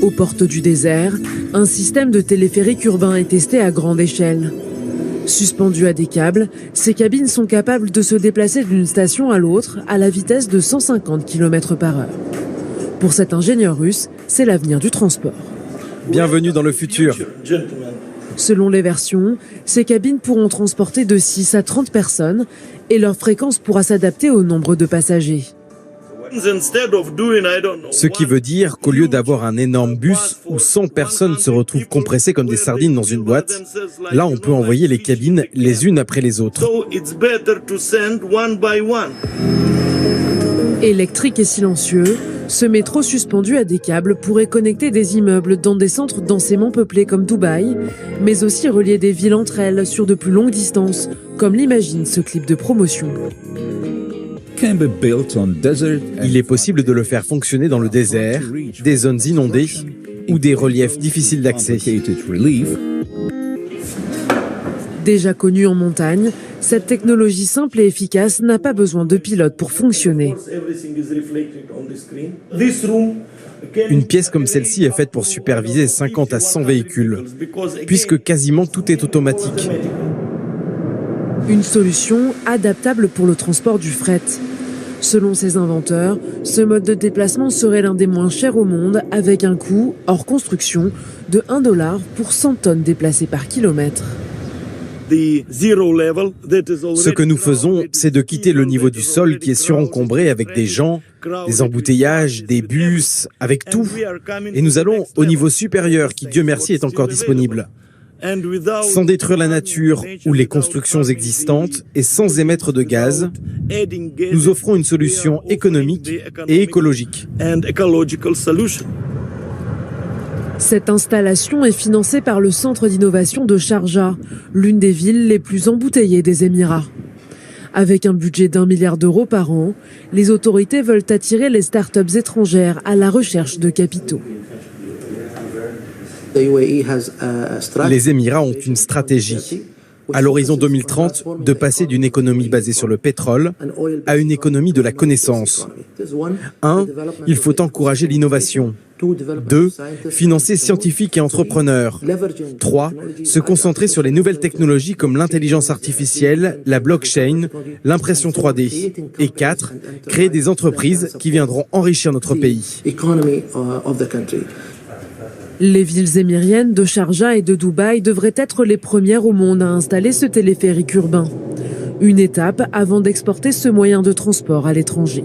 Aux portes du désert, un système de téléphérique urbain est testé à grande échelle. Suspendues à des câbles, ces cabines sont capables de se déplacer d'une station à l'autre à la vitesse de 150 km/h. Pour cet ingénieur russe, c'est l'avenir du transport. Bienvenue dans le futur. Selon les versions, ces cabines pourront transporter de 6 à 30 personnes et leur fréquence pourra s'adapter au nombre de passagers. Ce qui veut dire qu'au lieu d'avoir un énorme bus où 100 personnes se retrouvent compressées comme des sardines dans une boîte, là on peut envoyer les cabines les unes après les autres. Électrique et silencieux, ce métro suspendu à des câbles pourrait connecter des immeubles dans des centres densément peuplés comme Dubaï, mais aussi relier des villes entre elles sur de plus longues distances, comme l'imagine ce clip de promotion. Il est possible de le faire fonctionner dans le désert, des zones inondées ou des reliefs difficiles d'accès. Déjà connue en montagne, cette technologie simple et efficace n'a pas besoin de pilote pour fonctionner. Une pièce comme celle-ci est faite pour superviser 50 à 100 véhicules, puisque quasiment tout est automatique. Une solution adaptable pour le transport du fret. Selon ses inventeurs, ce mode de déplacement serait l'un des moins chers au monde, avec un coût, hors construction, de $1 pour 100 tonnes déplacées par kilomètre. Ce que nous faisons, c'est de quitter le niveau du sol qui est surencombré avec des gens, des embouteillages, des bus, avec tout. Et nous allons au niveau supérieur qui, Dieu merci, est encore disponible. Sans détruire la nature ou les constructions existantes et sans émettre de gaz, nous offrons une solution économique et écologique. Cette installation est financée par le centre d'innovation de Sharjah, l'une des villes les plus embouteillées des Émirats. Avec un budget d'1 milliard d'euros par an, les autorités veulent attirer les start-up étrangères à la recherche de capitaux. Les Émirats ont une stratégie, à l'horizon 2030, de passer d'une économie basée sur le pétrole à une économie de la connaissance. 1. Il faut encourager l'innovation. 2. Financer scientifiques et entrepreneurs. 3. Se concentrer sur les nouvelles technologies comme l'intelligence artificielle, la blockchain, l'impression 3D. Et 4. Créer des entreprises qui viendront enrichir notre pays. Les villes émiriennes de Sharjah et de Dubaï devraient être les premières au monde à installer ce téléphérique urbain. Une étape avant d'exporter ce moyen de transport à l'étranger.